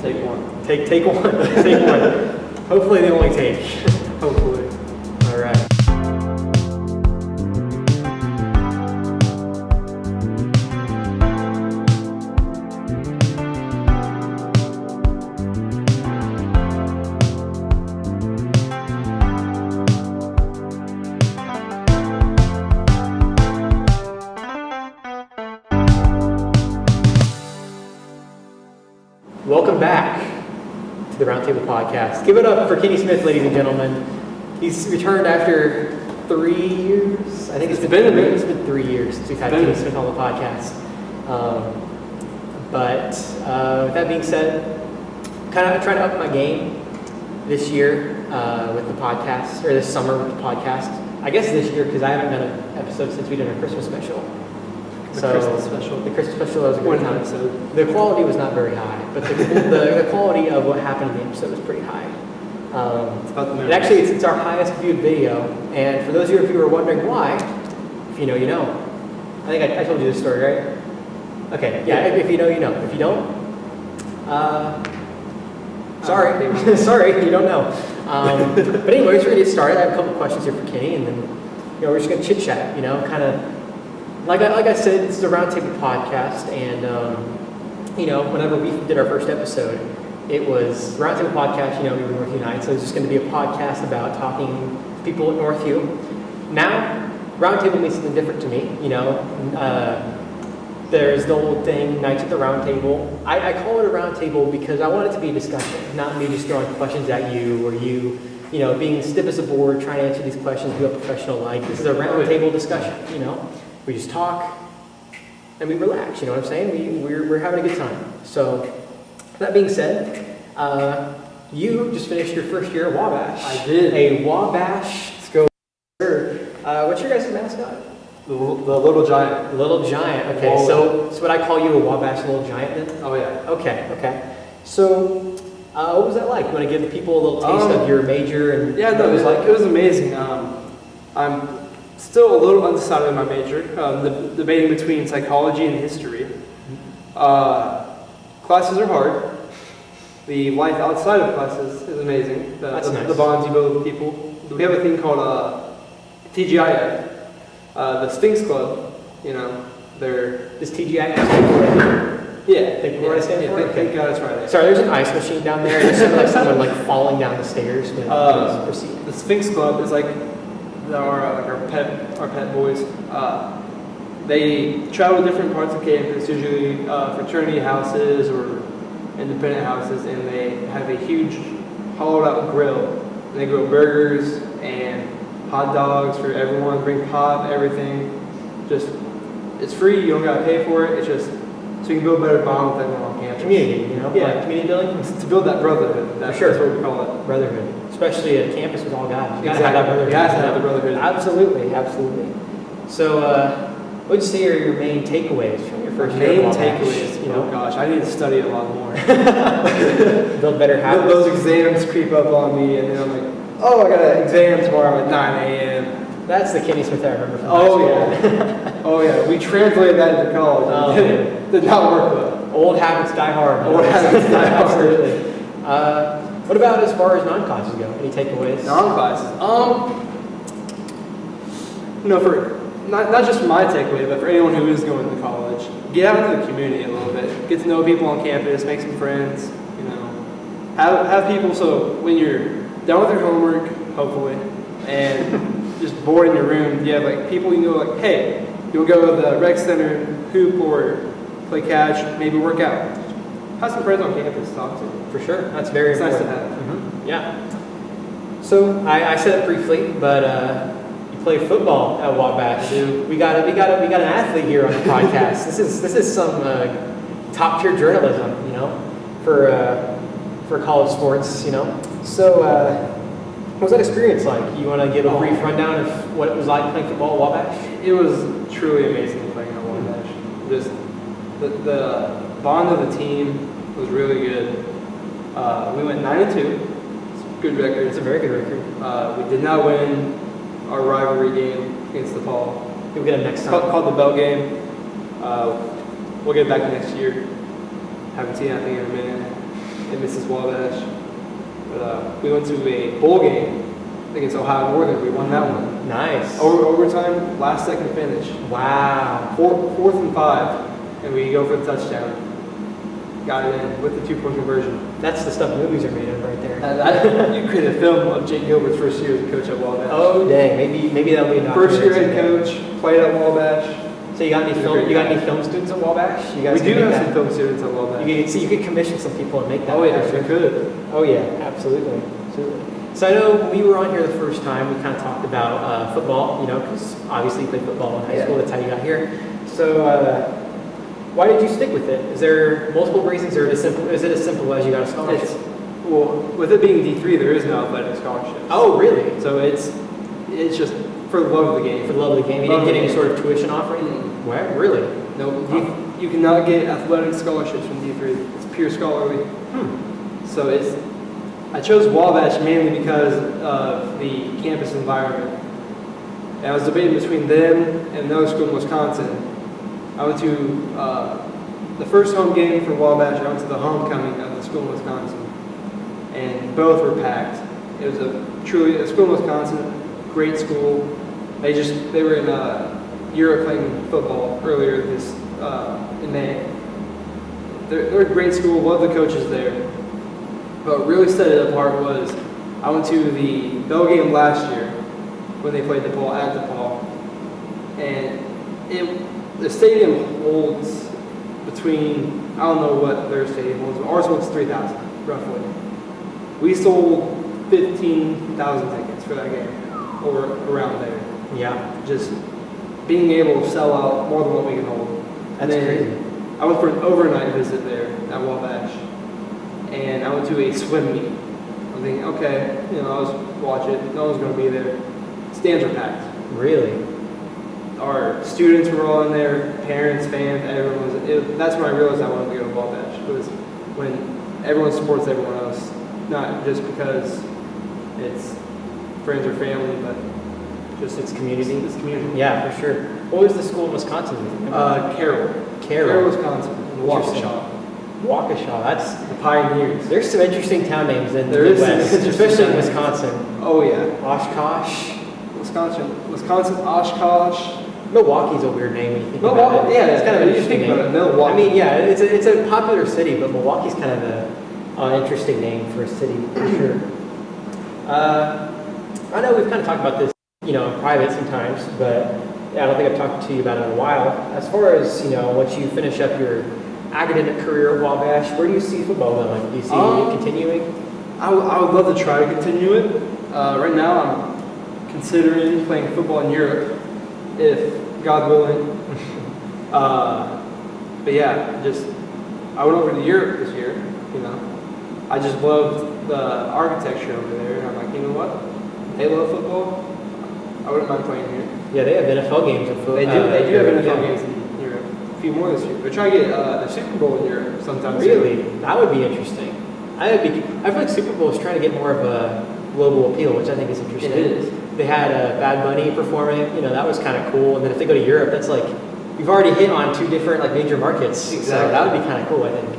Take one. Take one. Take one. Hopefully they only take. Hopefully. All right. Welcome back to the Roundtable Podcast. Give it up for Kenny Smith, ladies and gentlemen. He's returned after 3 years. I think it's been 3 years since we've had Kenny Smith on the podcast. But with that being said, kind of trying to up my game this year with the podcast, or this summer with the podcast. I guess this year because I haven't done an episode since we did our Christmas special. The Christmas special was a good time. The quality was not very high, but the quality of what happened in the episode was pretty high. It's our highest viewed video, and for those of you who are wondering why, if you know, you know. I think I told you this story, right? Okay, yeah. If you know, you know. If you don't, sorry, sorry, you don't know. But anyways, we're gonna get started. I have a couple questions here for Kenny, and then we're just gonna chit chat. Kind of. Like I said, it's the Roundtable Podcast, and whenever we did our first episode, it was Roundtable Podcast. We were North United, so it's just going to be a podcast about talking to people at Northview. Now, Roundtable means something different to me. There's the old thing, Nights at the Roundtable. I call it a roundtable because I want it to be a discussion, not me just throwing questions at you or you being stiff as a board trying to answer these questions, do a professional like. This is a roundtable discussion. We just talk and we relax, you know what I'm saying? We're having a good time. So, that being said, you just finished your first year at Wabash. I did. A Wabash. Let's go. What's your guys' mascot? The Little Giant. Little Giant. Okay, so would I call you a Wabash Little Giant then? Oh yeah. Okay. So, what was that like? You want to give the people a little taste of your major and? Yeah, no, it was amazing. I'm still a little undecided in my major, debating between psychology and history. Classes are hard. The life outside of classes is amazing. That's nice. The bonds you build with people. We have a thing called TGIF, the Sphinx Club. Does TGIF stand for? Yeah. Think what I stand for? Thank God it's right. Sorry, there's an ice machine down there. It sounded like someone falling down the stairs. But proceed. The Sphinx Club is like our pet boys. They travel to different parts of campus, usually fraternity houses or independent houses, and they have a huge hollowed out grill. And they grill burgers and hot dogs for everyone, bring pop, everything. It's free, you don't gotta pay for it, it's just so you can build a better bond with everyone on campus. Community, Yeah, community building? To build that brotherhood, For sure. That's what we call it. Brotherhood. Especially at campus with all guys. You gotta have that brotherhood. You gotta have the brotherhood. Absolutely. So, what would you say are your main takeaways from your first year? Main takeaways? Oh gosh, I need to study a lot more. Build better habits. Those exams creep up on me, and then I'm like, oh, I got an exam tomorrow at 9 a.m. That's the Kenny Smith I remember from Oh yeah, we translated that into college. Did not work well. Old habits die hard. Absolutely. What about as far as non-classes go? Any takeaways? Non-classes? For not just my takeaway, but for anyone who is going to college, get out into the community a little bit. Get to know people on campus, make some friends. Have people so when you're done with your homework, hopefully, and just bored in your room, you have people you can go hey, you'll go to the rec center, hoop or play catch, maybe work out. Have some friends on campus to talk to. For sure, that's very important. Nice to have. Mm-hmm. Yeah. So I said it briefly, but you play football at Wabash. We got an athlete here on the podcast. This is some top tier journalism, for college sports, So what was that experience like? You want to give a brief rundown of what it was like playing football at Wabash? It was truly amazing playing at Wabash. Just the bond of the team was really good. We went 9-2. It's a good record. It's a very good record. We did not win our rivalry game against DePaul. We'll get it next time. Called the Bell game. We'll get it back next year. Haven't seen anything in a minute. in Mrs. Wabash. But, we went to a bowl game against Ohio Northern. We won that one. Nice. Overtime, last second finish. Wow. Fourth and 5, and we go for the touchdown. Got it in with the 2-point conversion. That's the stuff movies are made of right there. You create a film of Jake Gilbert's first year as a coach at Wabash. Oh dang, maybe that'll be a First year head coach, played at Wabash. So you got any film students at Wabash? You guys We do have some film students at Wabash. You could commission some people and make that. Oh yeah, we could. Oh yeah, absolutely. So I know when we were on here the first time, we kind of talked about football, because obviously you played football in high school. That's how you got here. So why did you stick with it? Is there multiple reasons, or is it as simple as you got a scholarship? Well, with it being D3, there is no athletic scholarship. Oh really? So it's just for the love of the game. For the love of the game. You didn't get any sort of tuition offering? Mm-hmm. What? Really? No, you cannot get athletic scholarships from D3. It's pure scholarly. So I chose Wabash mainly because of the campus environment. And I was debating between them and another school in Wisconsin. I went to the first home game for Wabash. I went to the homecoming of the school in Wisconsin, and both were packed. It was truly a school in Wisconsin, great school. They were in Europe playing football earlier in May. They're a great school. Love the coaches there. But what really set it apart was I went to the Bell game last year when they played DePaul at DePaul, and the stadium holds between, I don't know what their stadium holds, but ours holds 3,000 roughly. We sold 15,000 tickets for that game, or around there. Yeah. Just being able to sell out more than what we can hold. That's crazy. I went for an overnight visit there at Wabash, and I went to a swim meet. I'm thinking, okay, I'll just watch it. No one's going to be there. Stands are packed. Really? Our students were all in there, parents, fans, everyone was. That's when I realized I wanted to go to Wabash. It was when everyone supports everyone else, not just because it's friends or family, but just it's community. It's community. Yeah, for sure. What was the school in Wisconsin? Carroll, Wisconsin. Waukesha. Waukesha. That's the Pioneers. There's some interesting town names in the There is Midwest, especially in Wisconsin. Oh yeah. Oshkosh. Wisconsin, Oshkosh. Milwaukee's a weird name when you think about it. Yeah, it's kind of an interesting name. Milwaukee. I mean, yeah, it's a popular city, but Milwaukee's kind of an interesting name for a city, for sure. I know we've kind of talked about this, in private sometimes, but I don't think I've talked to you about it in a while. As far as, once you finish up your academic career at Wabash, where do you see football going? Do you see it continuing? I would love to try to continue it. Right now, I'm considering playing football in Europe, if God willing. But yeah, I went over to Europe this year. I just loved the architecture over there, and I'm like, you know what? They love football. I wouldn't mind playing here. Yeah, they have NFL games in football. They do have NFL games in Europe. A few more this year. They're trying to get the Super Bowl in Europe sometime Really? soon. That would be interesting. I feel like Super Bowl is trying to get more of a global appeal, which I think is interesting. It is. They had Bad Bunny performing, that was kind of cool. And then if they go to Europe, that's like, you've already hit on two different major markets. Exactly. So that would be kind of cool, I think.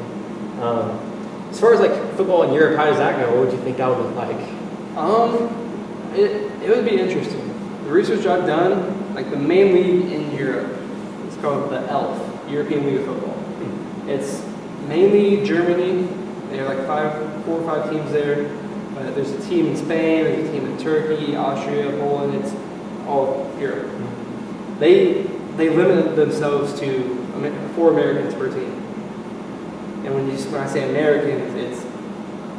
As far as football in Europe, how does that go? What would you think that would look like? It would be interesting. The research I've done, the main league in Europe, it's called the ELF, European League of Football. It's mainly Germany. There are 4 or 5 teams there. But there's a team in Spain, there's a team in Turkey, Austria, Poland. It's all Europe. They limit themselves to 4 Americans per team. And when I say Americans, it's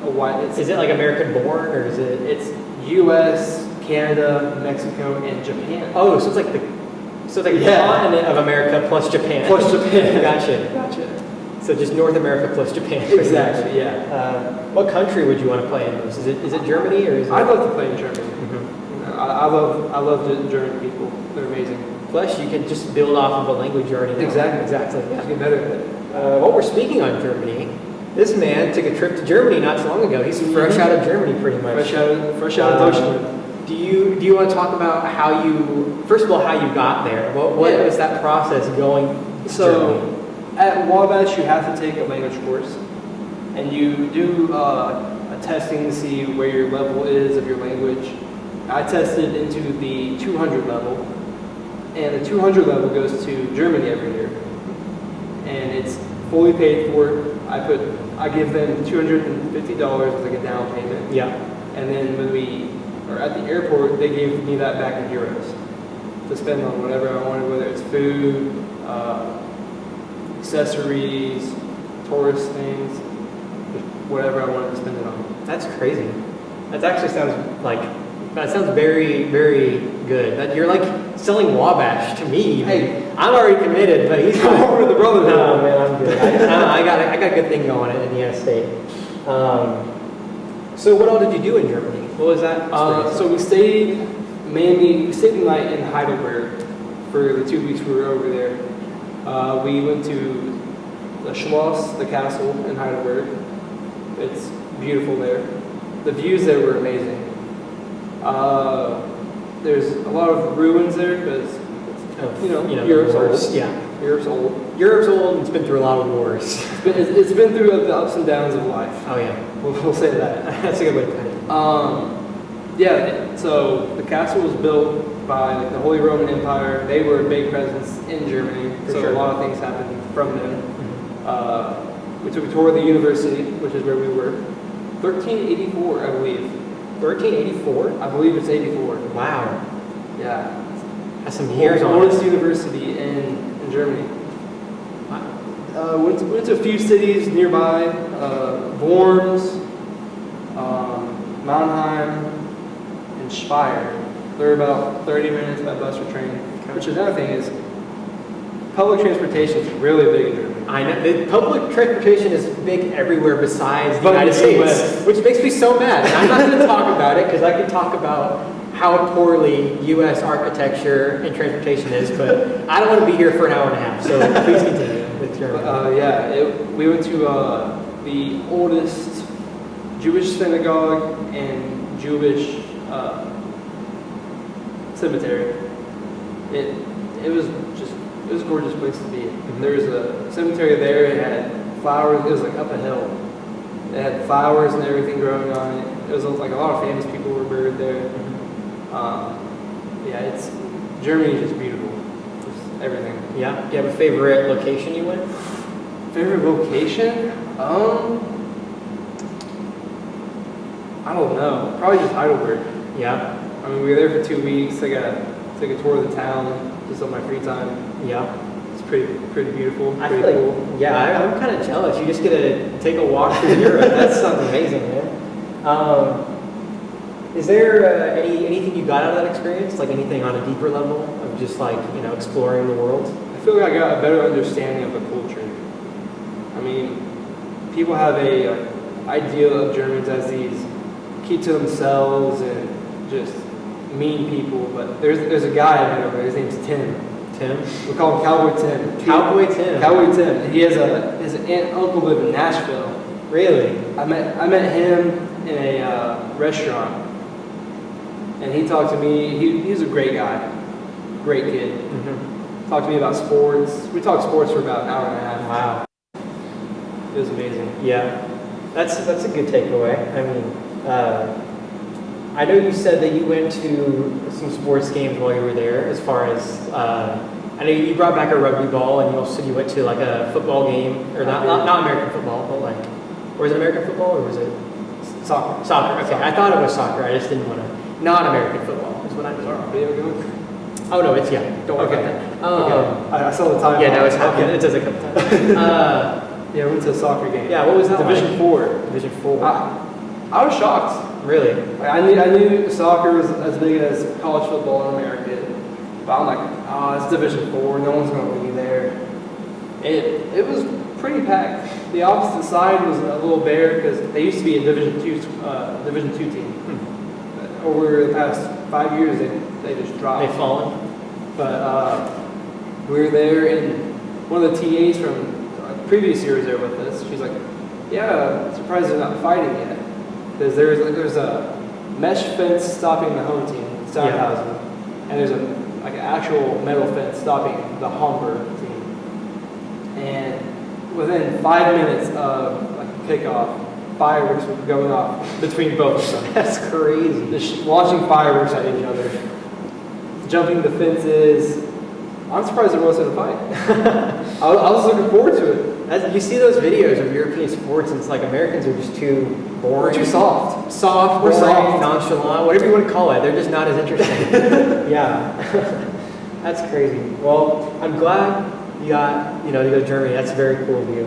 a wide. Is it American born, or is it? It's U.S., Canada, Mexico, and Japan. Oh, so it's the continent of America plus Japan. Plus Japan. Gotcha. So just North America plus Japan. Exactly. Yeah. What country would you want to play in most? Is it Germany, or is it? I'd love to play in Germany. Mm-hmm. I love the German people. They're amazing. Plus, you can just build off of a language you already know. Exactly. Yeah. Get better at it. While we're speaking on Germany, this man took a trip to Germany not too long ago. He's fresh out of Germany, pretty much. Fresh out of Deutschland. Do you want to talk about how you got there? What was that process going to Germany? At Wabash, you have to take a language course. and you do a testing to see where your level is of your language. I tested into the 200 level, and the 200 level goes to Germany every year, and it's fully paid for. I give them $250 as like a down payment. Yeah. And then when we are at the airport, they gave me that back in euros to spend on whatever I wanted, whether it's food, accessories, tourist things, whatever I wanted to spend it on. That's crazy. That actually sounds very, very good. You're like selling Wabash to me. Hey, I'm already committed, but he's come over to the brotherhood. No, man, I'm good. I got a good thing going at Indiana State. So what all did you do in Germany? What was that? So we stayed the night in Heidelberg for the 2 weeks we were over there. We went to the Schloss, the castle in Heidelberg. It's beautiful there. The views there were amazing. There's a lot of ruins there because Europe's old. Yeah, Europe's old. Europe's old and it's been through a lot of wars. It's been through the ups and downs of life. Oh yeah, we'll say that. That's a good way to put it. Yeah. So the castle was built by the Holy Roman Empire. They were a big presence in Germany, so sure. a lot of things happened from them. We took a tour of the university, which is where we were. 1384, I believe. 1384? I believe it's 84. Wow. Yeah. Has some years on it. Oldest university in Germany. Went to a few cities nearby, Worms, Mannheim, and Speyer. They're about 30 minutes by bus or train. Which is another thing is, public transportation is really big in Germany. I know. The public transportation is big everywhere besides the But United in the States, US. which makes me so mad. And I'm not going to talk about it because I can talk about how poorly U.S. architecture and transportation is, but I don't want to be here for an hour and a half. So please continue with your. We went to the oldest Jewish synagogue and Jewish cemetery. It was a gorgeous place to be. Mm-hmm. There was a cemetery there. It had flowers. It was like up a hill. It had flowers and everything growing on it. It was like a lot of famous people were buried there. Germany is just beautiful. Just everything. Yeah. Do you have a favorite location you went? Favorite location? I don't know. Probably just Heidelberg. Yeah. I mean, we were there for 2 weeks. I took a tour of the town just on my free time. Yeah. It's pretty beautiful. I Pretty feel cool. like, yeah, I'm kind of jealous. You just get to take a walk through Europe. That sounds amazing, man. Is there anything you got out of that experience? Like anything on a deeper level of just like, exploring the world? I feel like I got a better understanding of the culture. I mean, people have a idea of Germans as these keep to themselves and just mean people, but there's a guy I met over there. His name's Tim. Tim? We call him Cowboy Tim. Cowboy Tim. Cowboy Tim. He has his aunt and uncle live in Nashville. Really? I met him in a restaurant, and he talked to me. He's a great guy, great kid. Mm-hmm. Talked to me about sports. We talked sports for about an hour and a half. Wow. It was amazing. Yeah, that's a good takeaway. I mean, I know you said that you went to some sports games while you were there. As far as I know, you brought back a rugby ball, and you also said you went to like a football game, or not American football, but like, or was it American football, or was it Soccer. Soccer. Okay, I thought it was soccer. I just didn't want to. Not American football is what I meant. Video game? Oh no, it's Don't worry Okay. about that. Okay. I saw the time. Yeah, no, it's happened. It does a couple times. Yeah, I went to a soccer game. Yeah, what was that Division like? 4. Division 4. I was shocked. Really? Like, I knew soccer was as big as college football in America, but I'm like, it's Division 4. No one's going to be there. It was pretty packed. The opposite side was a little bare because they used to be a Division 2 team. Over the past 5 years, they just dropped. They've fallen. But we were there, and one of the TAs from previous year was there with us. She's like, "Yeah, I'm surprised they're not fighting yet, because there's a mesh fence stopping the home team, Sandhausen, and there's an actual metal fence stopping the Hamburg team. And within 5 minutes of kickoff, fireworks were going off between both of them. That's crazy. Just launching fireworks at each other, jumping the fences. I'm surprised there wasn't a fight. I was looking forward to it. You see those videos of European sports, and it's like Americans are just too boring. We're too soft. We're boring, soft, nonchalant, whatever you want to call it. They're just not as interesting. Yeah. That's crazy. Well, I'm glad you got, to go to Germany. That's very cool of you.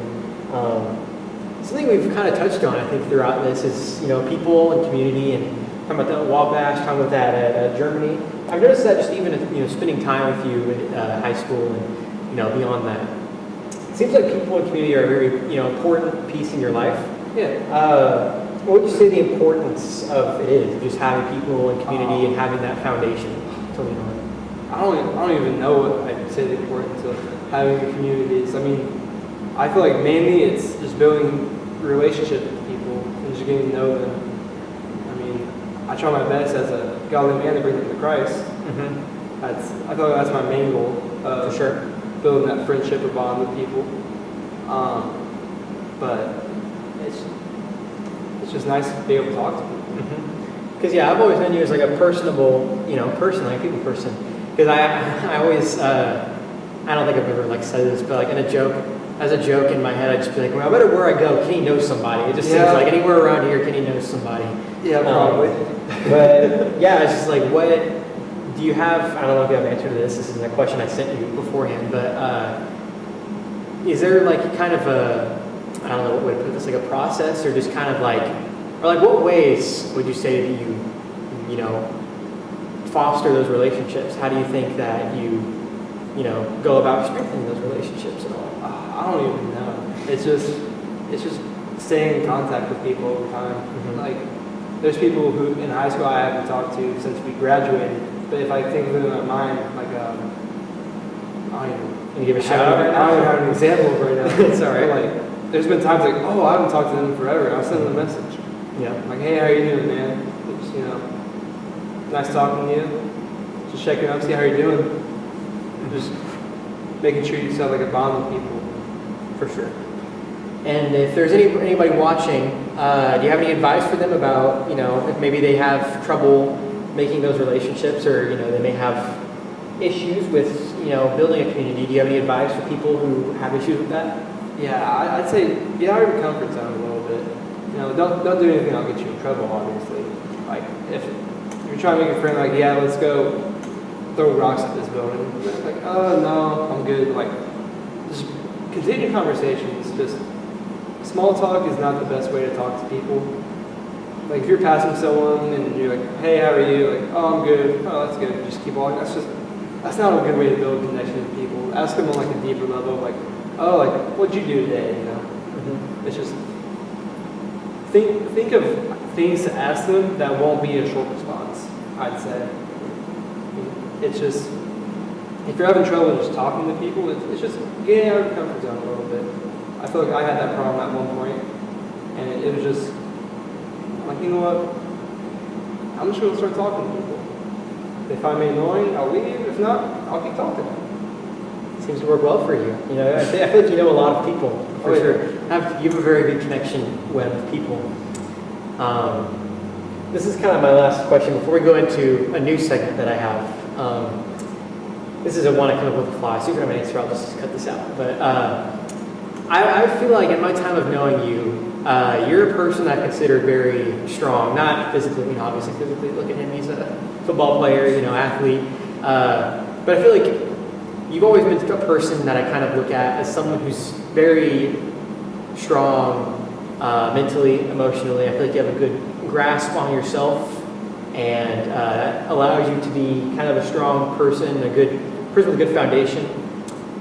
Something we've kind of touched on, I think, throughout this is, people and community, and talking about the Wabash, talking about that at Germany. I've noticed that just even, spending time with you in high school and, beyond that. It seems like people and community are a very, important piece in your life. Yeah. What would you say the importance of it is, just having people and community and having that foundation to lean on? I don't even know what I'd say the importance of having a community is. I mean, I feel like mainly it's just building relationships with people and just getting to know them. I mean, I try my best as a godly man to bring them to Christ. Mm-hmm. I feel like that's my main goal. For sure. Building that friendship or bond with people. But it's just nice to be able to talk to people. Because I've always known you as like a personable, person, like a people person. Because I always, I don't think I've ever said this, but like as a joke in my head, I'd just be like, well, I bet where I go, Kenny knows somebody. It just seems like anywhere around here, Kenny knows somebody. Yeah, probably. But yeah, it's just like, what do you have? I don't know if you have an answer to this. This isn't a question I sent you beforehand, but is there kind of I don't know what way to put this, a process, or just kind of what ways would you say that you foster those relationships? How do you think that you go about strengthening those relationships and all? I don't even know. It's just staying in contact with people over time. Mm-hmm. There's people who in high school I haven't talked to since we graduated. But if I think of them in my mind, I don't even. Can you give a shout out right now? I don't even have an example right now. It's all right. There's been times I haven't talked to them forever. I'll send them a message. Yeah. Hey, how you doing, man? Just, nice talking to you. Just checking up, see how you're doing. Just making sure you have a bond with people. For sure. And if there's anybody watching, do you have any advice for them about, if maybe they have trouble making those relationships, or, they may have issues with, building a community? Do you have any advice for people who have issues with that? Yeah, I'd say get out of your comfort zone a little bit. Don't do anything that'll get you in trouble, obviously. If you're trying to make a friend, let's go throw rocks at this building. Oh, no, I'm good. Just continue conversations. Just small talk is not the best way to talk to people. If you're passing someone and you're hey, how are you? Oh, I'm good. Oh, that's good. Just keep walking. That's not a good way to build a connection with people. Ask them on a deeper level, what'd you do today? Mm-hmm. It's just think of things to ask them that won't be a short response. I'd say. It's just if you're having trouble just talking to people, it's just getting out of your comfort zone a little bit. I feel like I had that problem at one point, and it was just you know what? I'm just going to start talking to people. If I find me annoying, I'll leave. If not, I'll keep talking. Seems to work well for you. I feel like you know a lot of people, for sure. You have a very good connection web of people. This is kind of my last question before we go into a new segment that I have. This is a one I come up with a fly, so if you don't have an answer, I'll just cut this out. But I feel like in my time of knowing you, you're a person I consider very strong. Not physically, obviously physically. Look at him; he's a football player, athlete. But I feel like you've always been a person that I kind of look at as someone who's very strong mentally, emotionally. I feel like you have a good grasp on yourself, and that allows you to be kind of a strong person, a good person with a good foundation.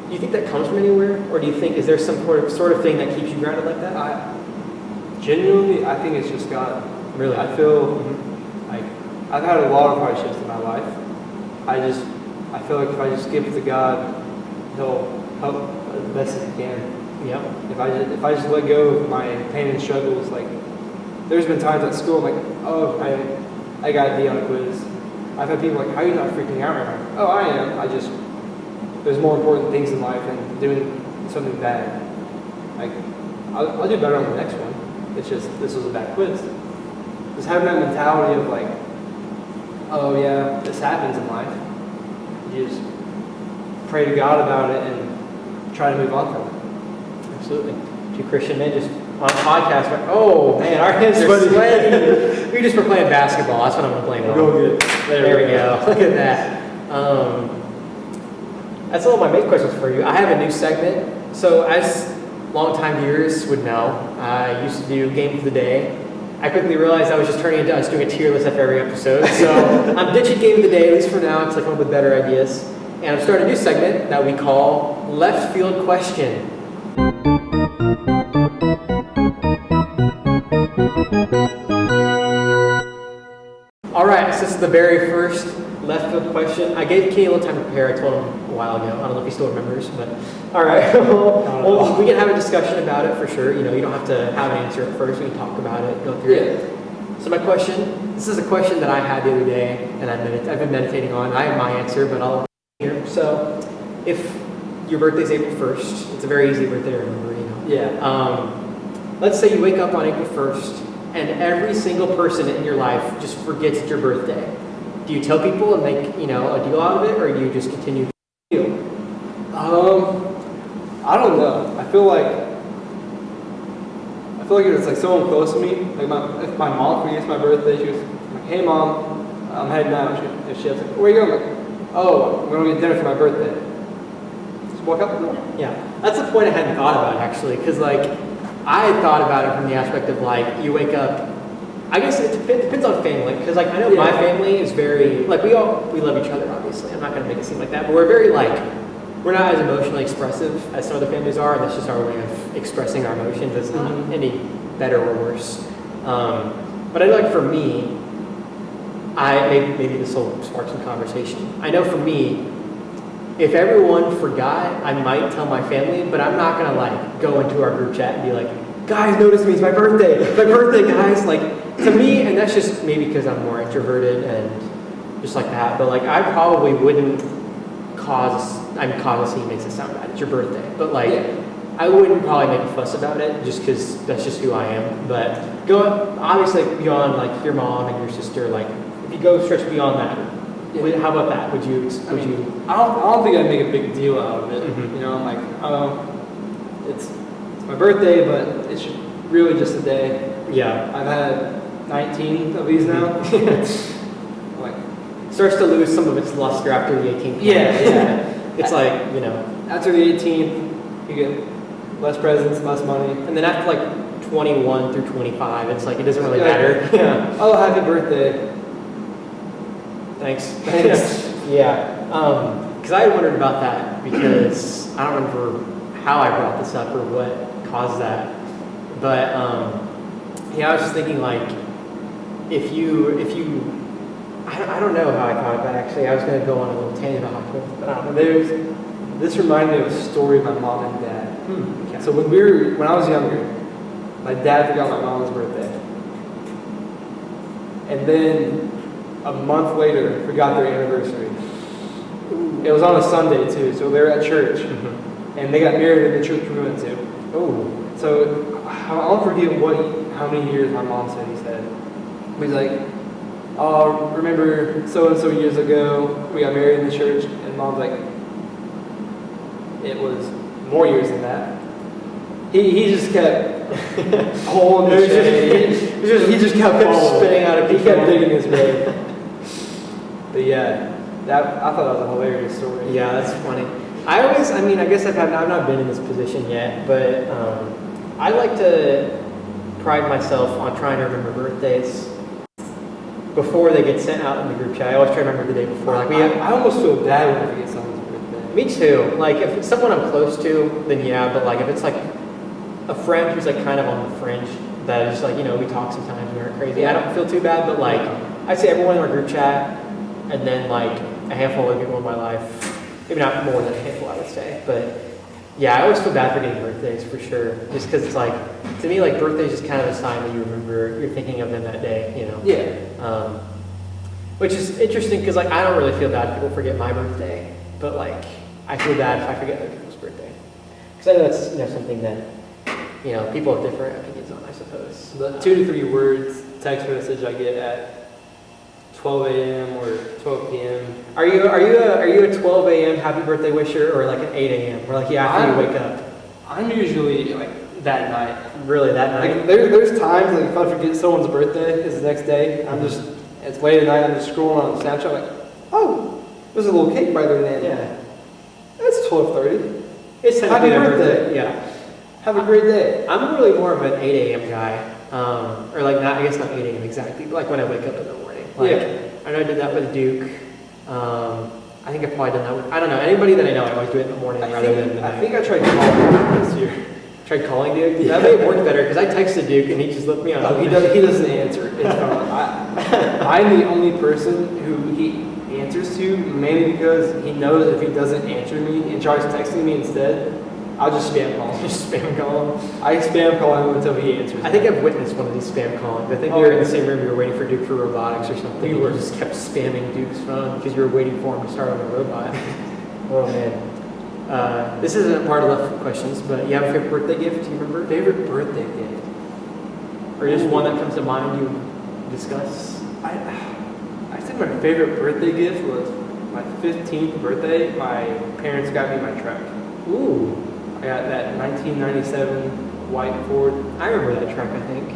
Do you think that comes from anywhere, or do you think is there some sort of thing that keeps you grounded like that? Genuinely, I think it's just God. Really? I feel like I've had a lot of hardships in my life. I feel like if I just give it to God, He'll help as best as He can. Yeah. If I just let go of my pain and struggles, there's been times at school I'm I got a D on a quiz. I've had people how are you not freaking out right now? Oh, I am. There's more important things in life than doing something bad. I'll do better on the next one. It's just, this was a bad quiz. Just having that mentality of like, oh yeah, this happens in life. You just pray to God about it and try to move on from it. Absolutely. Two Christian men just on a podcast. Like, oh man, our hands are sweaty. We just were playing basketball. That's what I'm going to blame it on. Real good. There we go. Look at that. That's all my main questions for you. I have a new segment. So as longtime viewers would know, I used to do Game of the Day. I quickly realized I was just turning into us doing a tier list after every episode. So I'm ditching Game of the Day, at least for now, until I come up with better ideas. And I'm starting a new segment that we call Left Field Question. All right, so this is the very first left field question. I gave Kenny a little time to prepare. I told him a while ago. I don't know if he still remembers, but all right. Well, we can have a discussion about it for sure. You know, you don't have to have an answer at first. We can talk about it, go through it. So my question, this is a question that I had the other day, and I've been meditating on. I have my answer, but I'll here. So if your birthday's April 1st, it's a very easy birthday to remember, you know. Yeah. Let's say you wake up on April 1st, and every single person in your life just forgets it's your birthday. Do you tell people and make, you know, a deal out of it, or do you just continue to deal? I don't know. I feel like if it's like someone close to me, like if my mom forgets my birthday, she was like, "Hey mom, I'm heading out." If she was like, "Where are you going?" I'm like, "Oh, I'm going to get dinner for my birthday." Just walk out the door. Yeah, that's the point I hadn't thought about actually, because like I had thought about it from the aspect of like you wake up. I guess it depends on family, because like I know my family is very like we love each other obviously. I'm not going to make it seem like that, but we're very like we're not as emotionally expressive as some other families are, and that's just our way of expressing our emotions. It's not any better or worse. But I know like for me, maybe this will spark some conversation. I know for me, if everyone forgot, I might tell my family, but I'm not going to like go into our group chat and be like, "Guys, notice me, it's my birthday. It's my birthday, guys." Like, to me, and that's just maybe because I'm more introverted and just like that, but like, I probably wouldn't cause a scene makes it sound bad. It's your birthday. But like, I wouldn't probably make a fuss about it just because that's just who I am. But obviously, beyond like your mom and your sister, like, if you go stretch beyond that, how about that? Would you? I don't think I'd make a big deal out of it. Mm-hmm. You know, I'm like, oh, it's my birthday, but it's really just a day. Yeah. I've had 19 of these now. Like, starts to lose some of its luster after the 18th. Yeah. It's like, you know. After the 18th, you get less presents, less money. And then after like 21 through 25, it's like, it doesn't really matter. Yeah. Oh, happy birthday. Thanks. Yeah. Because I wondered about that because I don't remember how I brought this up or what caused that. But I was just thinking like, if you, I don't know how I thought about it actually. I was going to go on a little tangent about it, but I don't know. This reminded me of a story of my mom and dad. Okay. So when I was younger, my dad forgot my mom's birthday. And then a month later, forgot their anniversary. It was on a Sunday too, so they were at church. Mm-hmm. And they got married at the church we went to. Oh. So I'll forget how many years my mom said he said. He's like, "Oh, remember so-and-so years ago, we got married in the church." And mom's like, "It was more years than that." He just kept holding the shade. He just kept spinning out of control. He kept digging his grave. But yeah, I thought that was a hilarious story. Yeah, that's funny. I guess I've not been in this position yet, but I like to pride myself on trying to remember birthdays before they get sent out in the group chat. I always try to remember the day before. Like I almost feel bad when I forget someone's birthday. Me too. Like if it's someone I'm close to, then yeah. But like if it's like a friend who's like kind of on the fringe, that is like, you know, we talk sometimes, we aren't crazy. I don't feel too bad, but like I'd say everyone in our group chat, and then like a handful of people in my life. Maybe not more than a handful, I would say. But yeah, I always feel bad for getting birthdays for sure. Just because it's like, to me, like birthday is just kind of a sign that you remember, you're thinking of them that day, you know? Yeah. Which is interesting because like I don't really feel bad if people forget my birthday, but like I feel bad if I forget other people's birthday. Because I know that's, you know, something that, people have different opinions on, I suppose. The 2 to 3 words text message I get at 12 a.m. or 12 p.m. Are you a 12 a.m. happy birthday wisher or like an 8 a.m. or like after you wake up? I'm usually like that night. Really, that night? Like there's times like if I forget someone's birthday is the next day, it's late at night. I'm just scrolling on Snapchat like, oh, there's a little cake by their name. Yeah. It's 12:30. It's happy birthday. Yeah. Have a great day. I'm really more of an 8 a.m. guy, or like not, I guess not 8 a.m. exactly, but like when I wake up in the morning. Like, I know I did that with Duke. I think I've probably done that with, I don't know, anybody that I know, I always do it in the morning rather than the night. I think I tried calling this year. Tried calling Duke? Yeah. That may have worked better because I texted Duke and he just left me on. No, he doesn't answer. It's I'm the only person who he answers to, mainly because he knows if he doesn't answer me and tries texting me instead, I'll just spam call him. Just spam call him? I spam call him until he answers. I think I've witnessed one of these spam callings. I think we were in the same room, we were waiting for Duke for robotics or something. We were just kept spamming Duke's phone because you were waiting for him to start on the robot. Oh man. This isn't a part of left questions, but you have a favorite birthday gift? Do you remember? Favorite birthday gift? Or just one that comes to mind you discuss? I said my favorite birthday gift was my 15th birthday. My parents got me my truck. Ooh. I got that 1997 white Ford. I remember that truck, I think.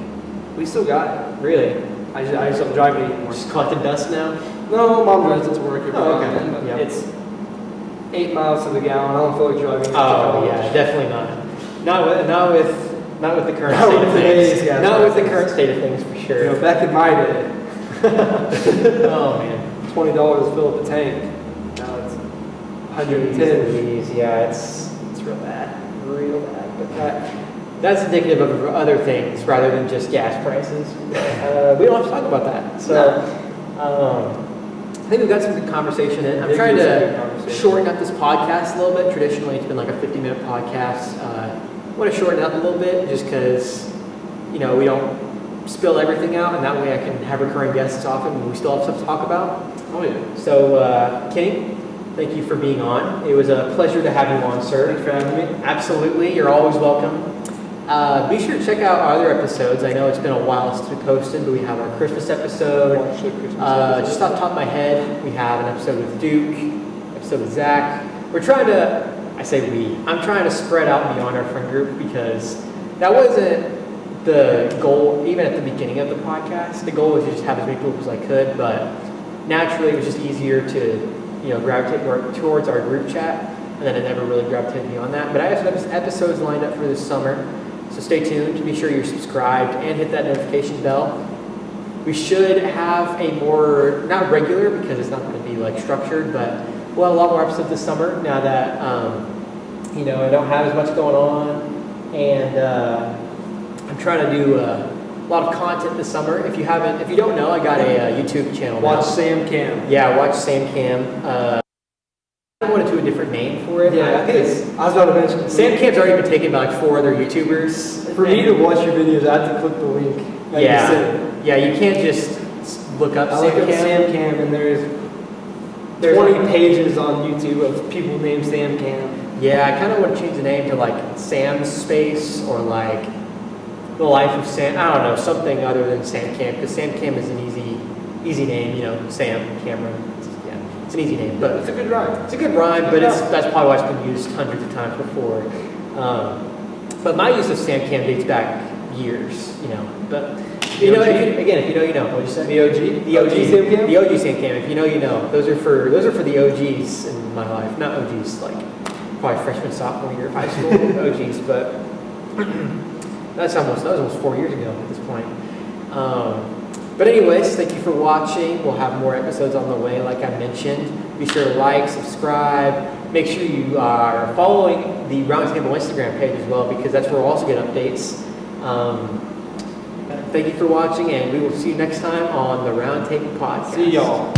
We still got it. Really? I just don't drive it anymore. Just collecting dust now? No, mom drives it to work every Oh, now okay. and then, but Yeah. it's 8 miles to the gallon. I don't feel like driving it to Oh college. yeah, definitely not. Not with the current Not state with of today's things. gas Not with the prices. current state of things for sure. You know, back in my day, Oh man. $20 to fill up a tank. Now it's 110. Jeez, yeah, it's real bad, real bad. But that's indicative of other things rather than just gas prices. We don't have to talk about that. So, I think we've got some good conversation in. I'm trying to shorten up this podcast a little bit. Traditionally, it's been like a 50-minute podcast. I want to shorten it up a little bit just because, we don't spill everything out, and that way I can have recurring guests often when we still have stuff to talk about. Oh yeah. So, Kenny, thank you for being on. It was a pleasure to have you on, sir. Thanks for having me. Absolutely. You're always welcome. Be sure to check out our other episodes. I know it's been a while since we posted, but we have our Christmas episode. Just off the top of my head, we have an episode with Duke, episode with Zach. We're trying to, I'm trying to spread out beyond our friend group because that wasn't the goal, even at the beginning of the podcast. The goal was to just have as many people as I could, but naturally it was just easier to, gravitate towards our group chat, and then I never really gravitated beyond that. But I have some episodes lined up for this summer. So stay tuned, be sure you're subscribed, and hit that notification bell. We should have a more, not regular, because it's not going to be like structured, but we'll have a lot more episodes this summer now that, I don't have as much going on, and I'm trying to do a lot of content this summer. If you don't know, I got a YouTube channel now. Watch Sam Cam. Yeah, watch Sam Cam. I wanted to do a different name for it. Yeah, I think I was about to mention. Sam Cam's already been taken by like 4 other YouTubers. For me to watch your videos, I have to click the link. Like you said. Yeah, you can't just look up I Sam look up Cam. Sam Cam, and there's 20 pages on YouTube of people named Sam Cam. Yeah, I kind of want to change the name to like Sam's Space or like The Life of Sam. I don't know, something other than Sam Cam, because Sam Cam is an easy name. Sam Cameron. It's an easy name, but It's a good rhyme. It's a good rhyme, but that's probably why it's been used hundreds of times before. But my use of Sam Cam dates back years, But if you know, you know. What'd you say? The OG? The OG Sam Cam? The OG Sam Cam. If you know, you know. Those are for the OGs in my life. Not OGs like probably freshman, sophomore year of high school OGs, but that was almost 4 years ago at this point. But anyways, thank you for watching. We'll have more episodes on the way, like I mentioned. Be sure to like, subscribe. Make sure you are following the Roundtable Instagram page as well, because that's where we'll also get updates. Thank you for watching, and we will see you next time on the Roundtable Podcast. See y'all.